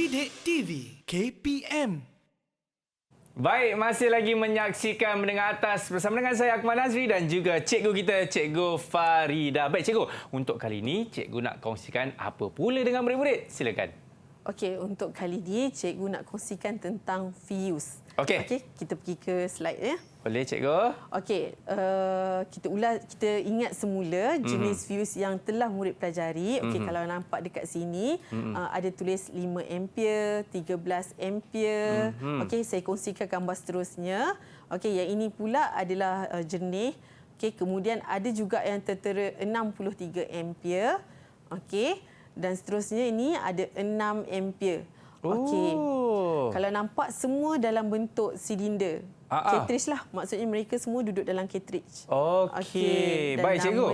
Didik TV KPM. Baik, masih lagi menyaksikan Mendengar Atas bersama dengan saya Akmal Nazri dan juga cikgu kita, Cikgu Farida. Baik cikgu, untuk kali ini cikgu nak kongsikan apa pula dengan murid-murid? Silakan. Okey, untuk kali ini cikgu nak kongsikan tentang fuse. Okey. Okey, kita pergi ke slide ya. Boleh cikgu? Okey, kita ingat semula jenis fuse yang telah murid pelajari. Okey, kalau nampak dekat sini ada tulis 5 ampere, 13 ampere. Okey, saya kongsikan gambar seterusnya. Okey, yang ini pula adalah jernih. Okey, kemudian ada juga yang tertera 63 ampere. Okey, dan seterusnya ini ada 6 ampere. Okey. Kalau nampak semua dalam bentuk silinder. Cartridge lah. Maksudnya mereka semua duduk dalam cartridge. Okey. Baik cikgu.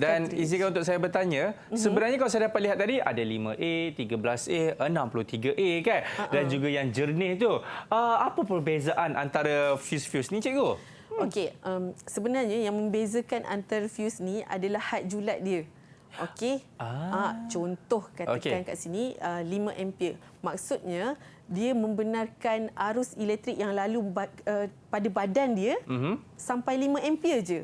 Dan izinkan untuk saya bertanya, sebenarnya kalau saya dapat lihat tadi ada 5A, 13A, 63A kan? Dan juga yang jernih tu. Apa perbezaan antara fuse-fuse ni cikgu? Okey, sebenarnya yang membezakan antara fuse ni adalah had julat dia. Okey. Contoh katakan kat sini 5 ampere. Maksudnya dia membenarkan arus elektrik yang lalu pada badan dia sampai 5 ampere je.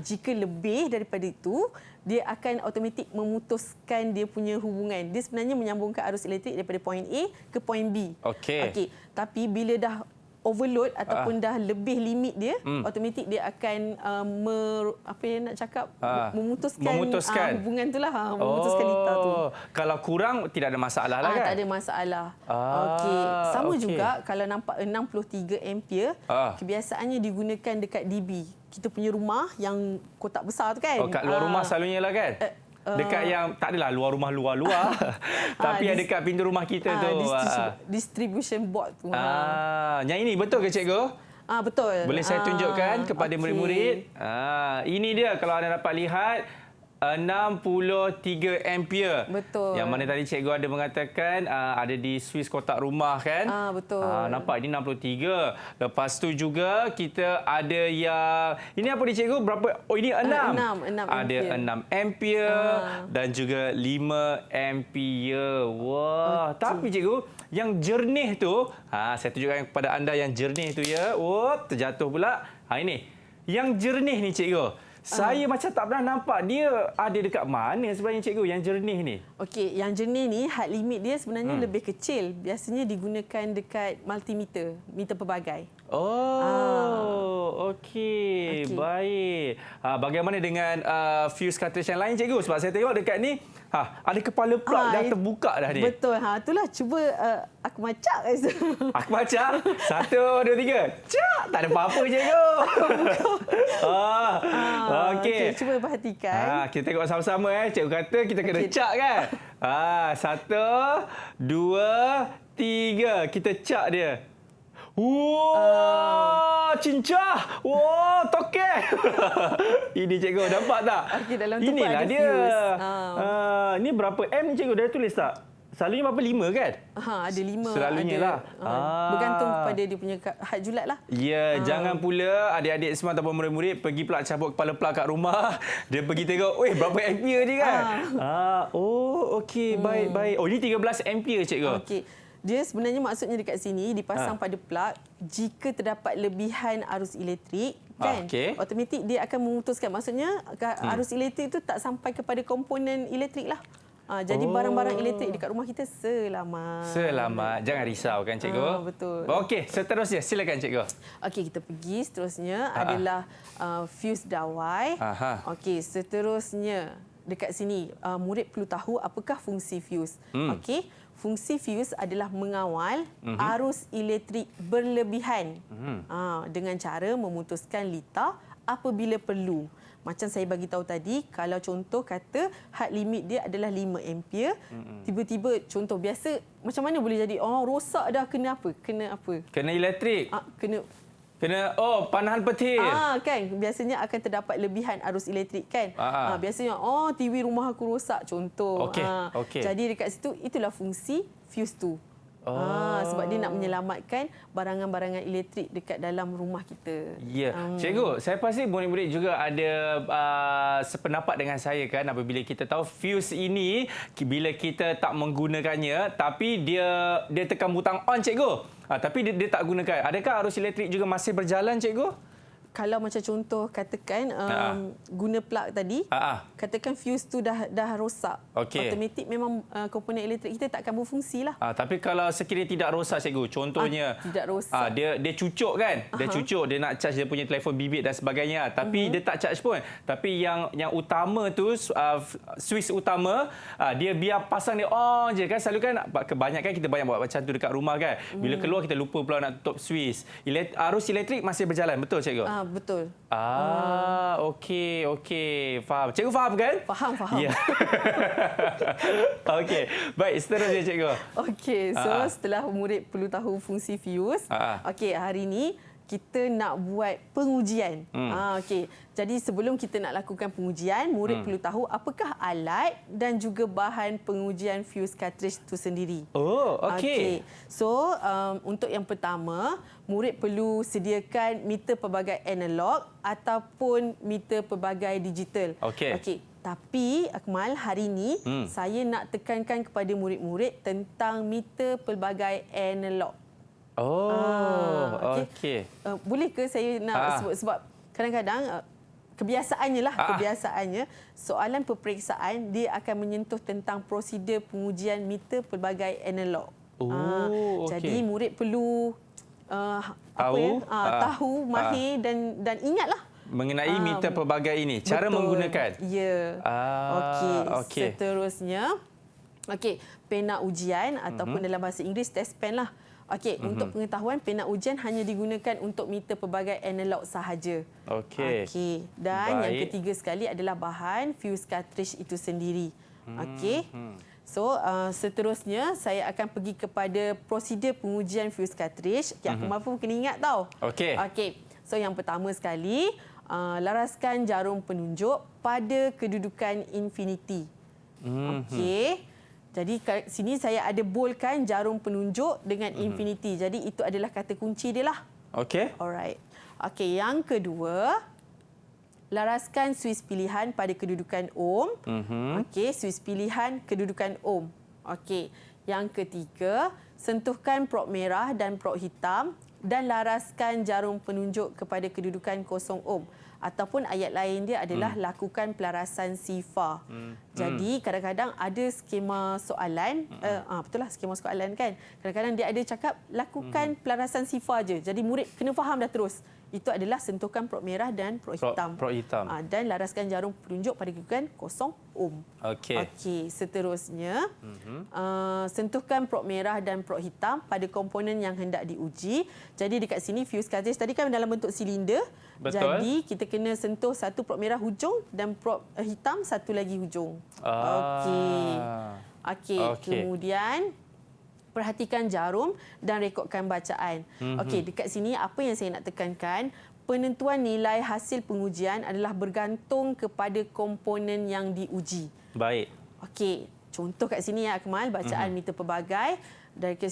Jika lebih daripada itu, dia akan automatik memutuskan dia punya hubungan. Dia sebenarnya menyambungkan arus elektrik daripada point A ke point B. Okey. Tapi bila dah overload ataupun dah lebih limit dia, automatik dia akan memutuskan hubungan itulah, memutuskan litar tu. Kalau kurang tidak ada masalah lah kan? Tak ada masalah. Okey, sama juga kalau nampak 63 ampere, kebiasaannya digunakan dekat DB. Kita punya rumah yang kotak besar tu kan. Kat luar rumah selalunya lah kan? Dekat yang tak adalah luar rumah luar-luar. Tapi yang dekat pintu rumah kita tu. Distribution board tu. Yang ini betul ke cikgu? Betul. Boleh saya tunjukkan kepada murid-murid? Ini dia kalau anda dapat lihat. 63 ampere. Betul. Yang mana tadi cikgu ada mengatakan ada di suis kotak rumah kan? Betul. Nampak ini 63. Lepas tu juga kita ada yang ini apa ni cikgu? Berapa? Oh ini 6. 6 ada 6 ampere dan juga 5 ampere. Wah, tapi cikgu yang jernih tu, saya tunjukkan kepada anda yang jernih tu ya. Terjatuh pula. Ini. Yang jernih ni cikgu. Saya macam tak pernah nampak dia ada dekat mana sebenarnya cikgu yang jernih ni? Okey, yang jernih ni had limit dia sebenarnya lebih kecil. Biasanya digunakan dekat multimeter, meter pelbagai. Okey. Baik. Bagaimana dengan fuse cartridge yang lain cikgu? Sebab saya tengok dekat ni ada kepala plug dah terbuka dah ni. Betul. Itulah cuba aku macak. Aku macak. 1, 2, 3. Cak! Tak ada apa-apa cikgu. Okey. Cuba perhatikan. Kita tengok sama-sama Cikgu kata kita kena cak kan. 1, 2, 3. Kita cak dia. Cincah. Tokek. Ini cikgu nampak tak? Okey, dalam tu inilah ada dia. Ini fuse. berapa M ni cikgu? Dah tulis tak? Selalunya berapa? 5 kan? Ada 5. Selalunya lah. Bergantung kepada dia punya had julat lah. Ya, jangan pula adik-adik semua ataupun murid-murid pergi pula cabut kepala plug kat rumah. Dia pergi tengok, berapa ampere ni kan? Okey, baik. Ini 13 ampere cikgu. Okey. Dia sebenarnya maksudnya dekat sini dipasang pada plug jika terdapat lebihan arus elektrik kan, automatik dia akan memutuskan. Maksudnya arus elektrik itu tak sampai kepada komponen elektrik lah. Jadi barang-barang elektrik dekat rumah kita selamat. Jangan risau kan cikgu? Betul. Okey, seterusnya silakan cikgu. Okey, kita pergi seterusnya adalah fuse dawai. Okey, seterusnya dekat sini murid perlu tahu apakah fungsi fuse. Okey, fungsi fuse adalah mengawal arus elektrik berlebihan dengan cara memutuskan litar apabila perlu. Macam saya bagi tahu tadi, kalau contoh kata had limit dia adalah 5 ampere, tiba-tiba contoh biasa macam mana boleh jadi rosak dah kena apa? Kena elektrik. Kena panahan petir. Kan biasanya akan terdapat lebihan arus elektrik kan. Biasanya TV rumah aku rosak contoh. Okey. Jadi dekat situ itulah fungsi fuse tu. Sebab dia nak menyelamatkan barangan-barangan elektrik dekat dalam rumah kita. Ya, cikgu, saya pasti murid-murid juga ada sependapat dengan saya kan apabila kita tahu fuse ini bila kita tak menggunakannya tapi dia tekan butang on cikgu. Tapi dia tak gunakan. Adakah arus elektrik juga masih berjalan cikgu? Kalau macam contoh katakan guna plug tadi, katakan fuse tu dah rosak. Okey. Automatik memang komponen elektrik kita takkan berfungsi lah. Tapi kalau sekiranya tidak rosak cikgu, contohnya tidak rosak. Dia cucuk kan? Dia cucuk, dia nak charge dia punya telefon bimbit dan sebagainya. Tapi dia tak charge pun. Tapi yang utama tu switch utama dia biar pasang dia on je kan. Selalu kan kebanyakan kita banyak buat macam tu dekat rumah kan. Bila keluar kita lupa pula nak tutup switch. Arus elektrik masih berjalan, betul cikgu? Betul. Okey. Faham. Cikgu faham kan? Faham. Ya. Okey. Baik, seterusnya cikgu. Okey, so setelah murid perlu tahu fungsi fuse, okey, hari ini kita nak buat pengujian. Okey. Jadi sebelum kita nak lakukan pengujian, murid perlu tahu apakah alat dan juga bahan pengujian fuse cartridge itu sendiri. Oh, okey. So, untuk yang pertama, murid perlu sediakan meter pelbagai analog ataupun meter pelbagai digital. Okey. Tapi Akmal, hari ini saya nak tekankan kepada murid-murid tentang meter pelbagai analog. Okey. Boleh ke saya nak sebab kadang-kadang kebiasaannya soalan peperiksaan dia akan menyentuh tentang prosedur pengujian meter pelbagai analog. Jadi murid perlu tahu, mahir dan ingatlah mengenai meter pelbagai ini, cara menggunakan. Ya. Okey. Seterusnya, pena ujian ataupun dalam bahasa Inggeris test pen lah. Okey, untuk pengetahuan, pena ujian hanya digunakan untuk meter pelbagai analog sahaja. Okey. Dan yang ketiga sekali adalah bahan fuse cartridge itu sendiri. Okey. So, seterusnya saya akan pergi kepada prosedur pengujian fuse cartridge. Akmal pun kena ingat tau. Okey. So, yang pertama sekali, laraskan jarum penunjuk pada kedudukan infinity. Okey. Jadi kat sini saya ada boldkan jarum penunjuk dengan infinity. Jadi itu adalah kata kunci dia lah. Okey. Alright. Okey, yang kedua, laraskan suis pilihan pada kedudukan ohm. Okey, suis pilihan kedudukan ohm. Okey. Yang ketiga, sentuhkan prop merah dan prop hitam dan laraskan jarum penunjuk kepada kedudukan kosong ohm. Ataupun ayat lain dia adalah lakukan pelarasan sifar. Jadi kadang-kadang ada skema soalan, betul lah skema soalan kan. Kadang-kadang dia ada cakap lakukan pelarasan sifar je. Jadi murid kena faham dah terus. Itu adalah sentuhkan prop merah dan prop hitam. Dan laraskan jarum penunjuk pada kedudukan kosong ohm. Okey, seterusnya sentuhkan prop merah dan prop hitam pada komponen yang hendak diuji. Jadi dekat sini fuse cartridge tadi kan dalam bentuk silinder. Betul. Jadi kita kena sentuh satu prop merah hujung dan prop hitam satu lagi hujung. Okey. Kemudian perhatikan jarum dan rekodkan bacaan. Okey, dekat sini apa yang saya nak tekankan, penentuan nilai hasil pengujian adalah bergantung kepada komponen yang diuji. Baik. Okey, contoh kat sini ya Akmal, bacaan meter pelbagai.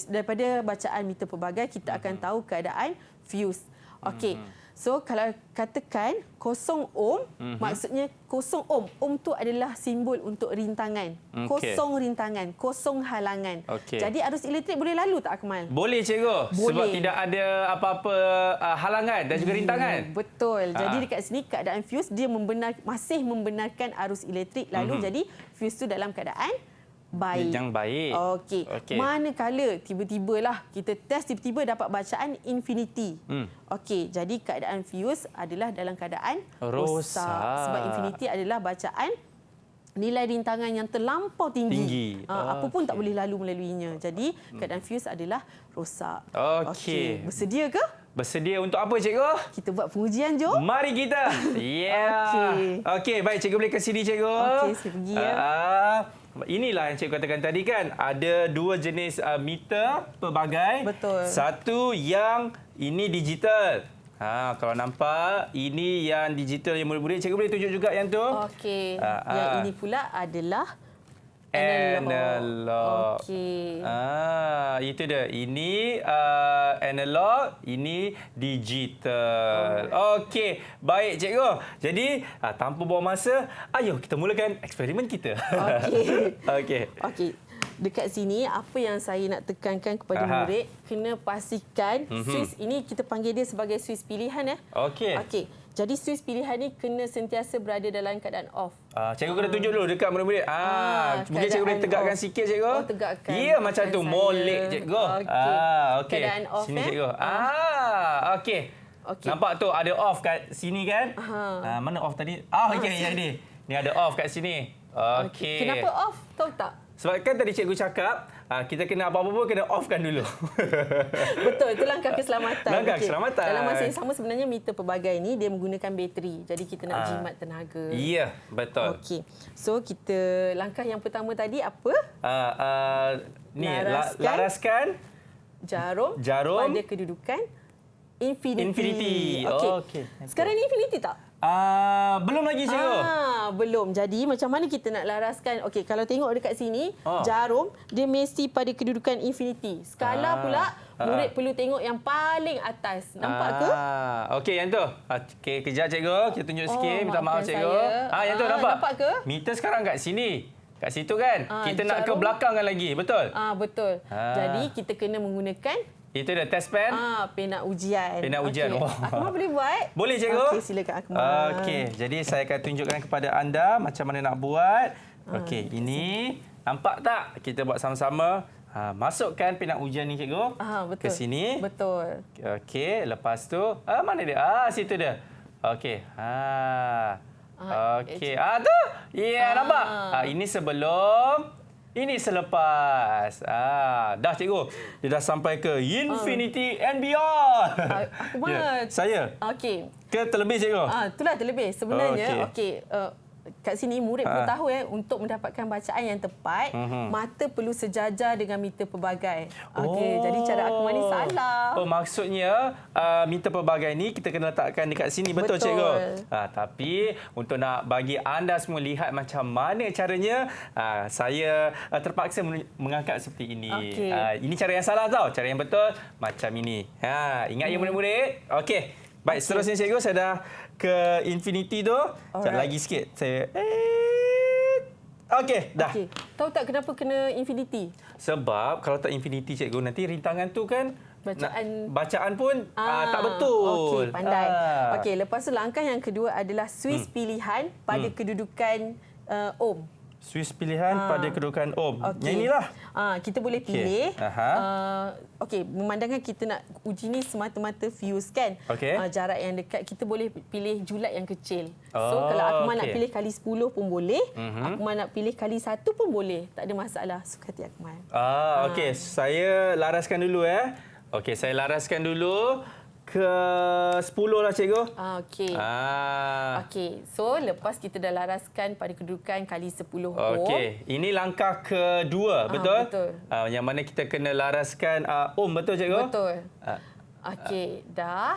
Daripada bacaan meter pelbagai kita akan tahu keadaan fuse. Okey. So kalau katakan kosong ohm, maksudnya kosong ohm. Ohm tu adalah simbol untuk rintangan. Kosong rintangan, kosong halangan. Jadi arus elektrik boleh lalu tak Akmal? Boleh cikgu. Boleh. Sebab tidak ada apa-apa halangan dan juga rintangan. Betul. Jadi dekat sini keadaan fuse dia masih membenarkan arus elektrik lalu. Jadi fuse tu dalam keadaan baik. Yang baik. Okey. Manakala tiba-tibalah kita test tiba-tiba dapat bacaan infinity. Okey, jadi keadaan fuse adalah dalam keadaan rosak. Sebab infinity adalah bacaan nilai rintangan yang terlampau tinggi. Apa pun tak boleh lalu melaluinya. Jadi keadaan fuse adalah rosak. Okey. Bersedia ke? Bersedia untuk apa cikgu? Kita buat pengujian jom. Mari kita. Okey, baik cikgu boleh ke sini cikgu. Okey, saya pergi ya. Inilah yang cikgu katakan tadi kan, ada dua jenis meter pelbagai. Betul. Satu yang ini digital. Kalau nampak ini yang digital yang murid-murid, cikgu boleh tunjuk juga yang tu. Okey. Yang ini pula adalah Analog. Okey. Itu dia. Ini analog, ini digital. Okey, baik cikgu. Jadi, tanpa buang masa, ayo kita mulakan eksperimen kita. Okey. Okey. Okey. Dekat sini, apa yang saya nak tekankan kepada murid, kena pastikan Swiss ini kita panggil dia sebagai Swiss pilihan. Okey. Okey. Jadi Swiss pilihan ni kena sentiasa berada dalam keadaan off. Cikgu kena tunjuk dulu dekat murid-murid. Mungkin cikgu boleh tegakkan sikit, cikgu. Oh, tegakkan. Ya, macam tu. Saya. Molek, cikgu. Okey. Keadaan off. Sini, cikgu. Okey. Okey. Nampak tu ada off kat sini kan? Mana off tadi? Okey, yang ni. Ni ada off kat sini. Okey. Kenapa off? Tahu tak? Sebab kan tadi cikgu cakap, kita kena apa-apa pun kena offkan dulu. Betul, itu langkah keselamatan. Langkah keselamatan. Dalam masa yang sama sebenarnya meter pelbagai ni dia menggunakan bateri. Jadi kita nak jimat tenaga. Ya, betul. Okey. So kita langkah yang pertama tadi apa? Ni laraskan jarum pada kedudukan infinity. Okey. Sekarang ni infinity tak? Belum lagi, cikgu. Belum. Jadi macam mana kita nak laraskan? Okey, kalau tengok dekat sini, jarum dia mesti pada kedudukan infinity. Skala pula murid perlu tengok yang paling atas. Nampak ke? Okey, yang tu. Okey, kejap cikgu. Kita tunjuk sikit. Minta maaf cikgu. Yang tu nampak? Nampak ke? Meter sekarang kat sini. Kat situ kan? Kita nak ke jarum. belakang kan lagi. Betul? Betul. Jadi kita kena menggunakan itu dah test pen. pena ujian. Pena ujian. Okay. Akmal boleh buat? Boleh, cikgu. Okey, silakan Akmal. Okey, jadi saya akan tunjukkan kepada anda macam mana nak buat. Okey, ini nampak tak? Kita buat sama-sama. Masukkan pena ujian ni, cikgu. Betul. Ke sini. Betul. Okey, lepas tu mana dia? Situ dia. Okey. Okey. Tu. Ya, nampak? Ini sebelum, ini selepas. Dah, cikgu. Dia dah sampai ke infinity and beyond. Akmal. Saya. Okey. Ke terlebih, cikgu? Itulah terlebih. Sebenarnya, Okey. kat sini murid perlu tahu untuk mendapatkan bacaan yang tepat, mata perlu sejajar dengan meter pelbagai. Okey, jadi cara Akmal ni salah. Maksudnya meter pelbagai ni kita kena letakkan dekat sini. Betul, cikgu? Tapi untuk nak bagi anda semua lihat macam mana caranya, saya terpaksa mengangkat seperti ini. Ini cara yang salah tau. Cara yang betul macam ini. Ingat ya murid-murid? Okey. Baik, seterusnya cikgu, saya dah ke infinity tu. Sekejap lagi sikit. Saya okey, dah. Okey. Tahu tak kenapa kena infinity? Sebab kalau tak infinity, cikgu, nanti rintangan tu kan bacaan pun tak Okey, betul. pandai. Okey, lepas tu langkah yang kedua adalah Swiss pilihan pada kedudukan ohm. Swiss pilihan pada kedudukan ohm. Okay. Yang inilah. Kita boleh pilih. Okey, memandangkan kita nak uji ni semata-mata fuse kan. Jarak yang dekat, kita boleh pilih julat yang kecil. So kalau Akmal nak pilih kali 10 pun boleh. Akmal nak pilih kali 1 pun boleh. Tak ada masalah. Suka hati Akmal. Okey, saya laraskan dulu Okey, saya laraskan dulu ke 10 lah, cikgu. Okey. Okey. So lepas kita dah laraskan pada kedudukan kali 10 ohm. Okey. Ini langkah kedua, betul? Betul. Yang mana kita kena laraskan ohm, betul, cikgu? Betul. Okey, dah.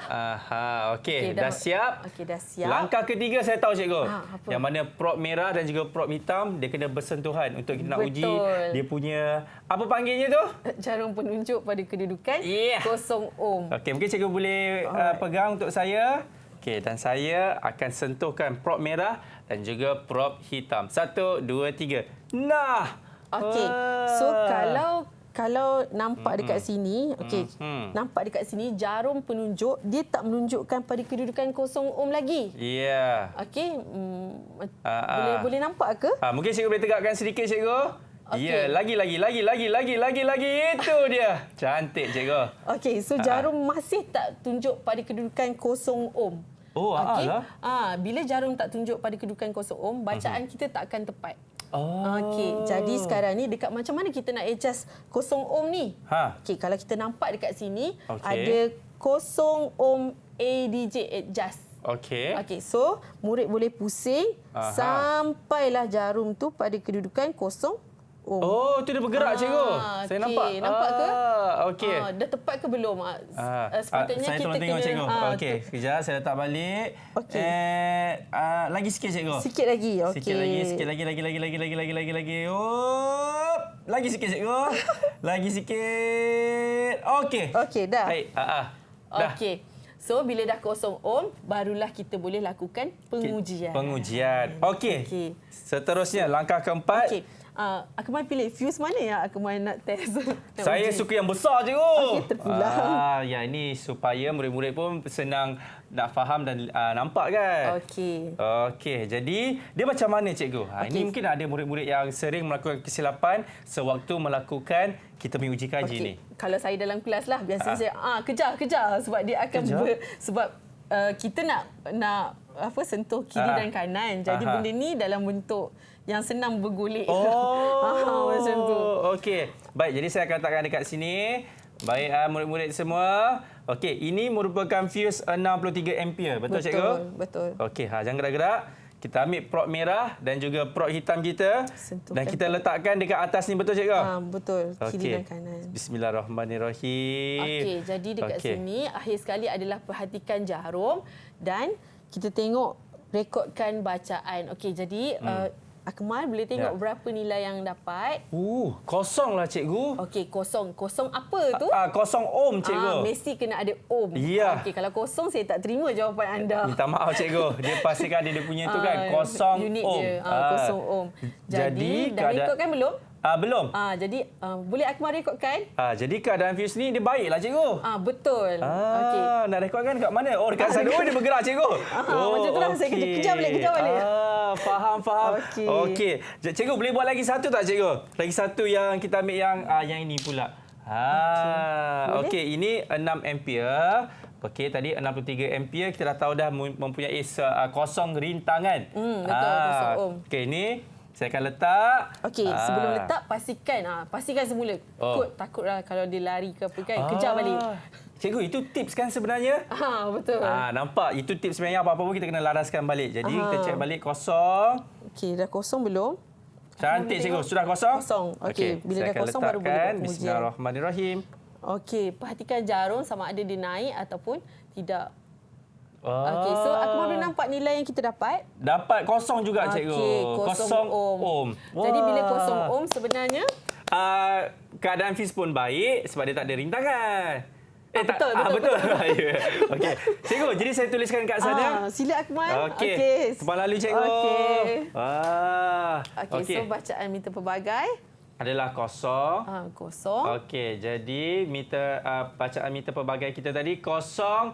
Okey, dah siap. Okey, dah siap. Langkah ketiga saya tahu, cikgu. Apa? Yang mana prop merah dan juga prop hitam, dia kena bersentuhan untuk kita nak uji dia punya, apa panggilnya tu? Jarum penunjuk pada kedudukan 0 ohm. Okey, mungkin cikgu boleh pegang untuk saya. Okey, dan saya akan sentuhkan prop merah dan juga prop hitam. 1, 2, 3. Nah! Okey. So kalau nampak dekat sini, okey. Nampak dekat sini jarum penunjuk dia tak menunjukkan pada kedudukan 0 ohm lagi. Ya. Okey. Boleh nampak ke? Mungkin cikgu boleh tegakkan sedikit, cikgu. Okey. Ya, lagi. Itu dia. Cantik, cikgu. Okey, so jarum masih tak tunjuk pada kedudukan 0 ohm. Okey. Bila jarum tak tunjuk pada kedudukan 0 ohm, bacaan kita tak akan tepat. Okey, jadi sekarang ni dekat macam mana kita nak adjust 0 ohm ni? Okey, kalau kita nampak dekat sini ada 0 ohm ADJ adjust. Okey, so murid boleh pusing sampailah jarum tu pada kedudukan 0 ohm. Oh, tu dia bergerak cikgu. Saya nampak. Nampak ke? Okey. Dah tepat ke belum? Sepatutnya saya kita tolong tengok kena... cikgu. Okey, kejap saya letak balik. Okey. Lagi sikit cikgu. Sikit lagi. Okey. Sikit lagi. Oh, lagi sikit cikgu. Lagi sikit. Okey. Okey, dah. Baik. Dah. Okey. So, bila dah kosong ohm, barulah kita boleh lakukan pengujian. Okey. Okey. Seterusnya, langkah keempat. Okey. Akmal pilih fuse mana yang Akmal nak test? Saya suka yang besar cikgu. Okey, terpulang. Ya, ini supaya murid-murid pun senang nak faham dan nampak kan. Okey, jadi dia macam mana cikgu? Ini mungkin ada murid-murid yang sering melakukan kesilapan sewaktu melakukan kita punya uji kaji ni. Kalau saya dalam kelas lah, biasanya saya kejar sebab dia akan sebab kita nak sentuh kiri dan kanan. Jadi benda ni dalam bentuk yang senang bergolek. Macam tu. Okey. Baik, jadi saya akan letakkan dekat sini. Baik, murid-murid semua. Okey, ini merupakan fuse 63 ampere. Betul cikgu? Betul. Okey, jangan gerak-gerak. Kita ambil prop merah dan juga prop hitam kita. Dan kita letakkan dekat atas ni. Betul cikgu? Betul. Kiri dan kanan. Bismillahirrahmanirrahim. Okey, jadi dekat sini akhir sekali adalah perhatikan jarum dan kita tengok rekodkan bacaan. Okey, jadi Akmal boleh tengok berapa nilai yang dapat. Kosong lah cikgu. Okey, kosong. Kosong apa tu? Kosong ohm cikgu. Mesti kena ada ohm. Ya. Okey, kalau kosong saya tak terima jawapan anda. Minta maaf cikgu. Dia pastikan dia punya tu kan kosong unit ohm. Dia. Kosong ohm. Jadi dah rekodkan belum? Belum. Jadi boleh Akmal rekodkan? Jadi keadaan fuse ni dia baiklah cikgu. Betul. Okey. Nak rekodkan kat mana? Dekat sana. Dia bergerak cikgu. Macam tu lah. Saya kejar balik. Faham. Okey. Cikgu boleh buat lagi satu tak cikgu? Lagi satu yang kita ambil yang ini pula. Okey, ini 6 ampere. Okey, tadi 63 ampere kita dah tahu dah mempunyai kosong rintangan. Betul, kosong ohm. Okey, ini saya akan letak. Okey, sebelum letak pastikan semula. Takutlah kalau dia lari ke apa kan. Kejar balik. Cikgu, itu tips kan sebenarnya? Betul. Nampak? Itu tips sebenarnya apa-apa pun kita kena laraskan balik. Jadi kita cek balik kosong. Okey, dah kosong belum? Cantik cikgu, sudah kosong? Kosong. Okey, bila dah kosong baru boleh buat pengujian. Bismillahirrahmanirrahim. Okey, perhatikan jarum sama ada dia naik ataupun tidak. Okey, so Akmal boleh nampak nilai yang kita dapat? Dapat kosong juga cikgu. Okey, kosong ohm. Jadi bila kosong ohm sebenarnya? Keadaan fuse pun baik sebab dia tak ada rintangan. Betul. Okey. Cikgu, jadi saya tuliskan kat sana. Sila Akmal. Okey. Tempat lalu cikgu. Okey, so bacaan meter pelbagai adalah kosong. Kosong. Okey, jadi bacaan meter pelbagai kita tadi kosong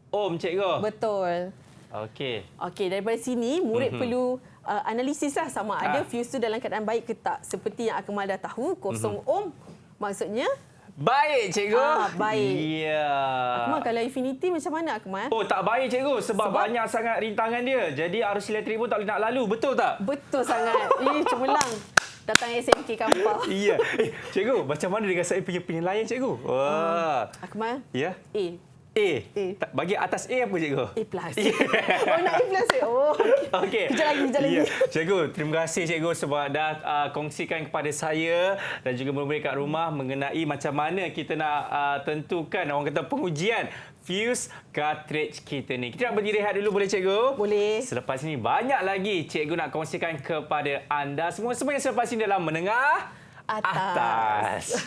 ohm cikgu. Betul. Okey, daripada sini murid perlu analisis lah sama ada fuse tu dalam keadaan baik ke tak. Seperti yang Akmal dah tahu, kosong ohm maksudnya baik cikgu. Baik. Ya. Akmal, kalau Infinity macam mana Akmal? Tak baik cikgu sebab banyak sangat rintangan dia. Jadi arus elektrik pun tak boleh nak lalu. Betul tak? Betul sangat. Cemerlang. Datang SMK Kampar. Ya. Cikgu, macam mana dengan saya punya penilaian cikgu? Akmal? Ya. A. Bagi atas A apa cikgu? A+. Nak A+. Okey. Kejap lagi. Cikgu, terima kasih cikgu sebab dah kongsikan kepada saya dan juga murid-murid kat rumah mengenai macam mana kita nak tentukan orang kata pengujian fuse cartridge kita ni. Kita nak berdiri rehat dulu boleh cikgu? Boleh. Selepas ini banyak lagi cikgu nak kongsikan kepada anda semua yang selepas ini dalam Menengah Atas.